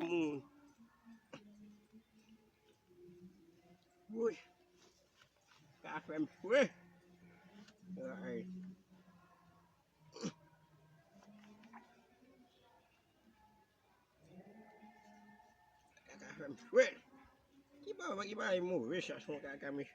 moon. Ui, cá phèm quê. Rồi, cá phèm quê. Cái bao mũ với sao không cá cá mấy.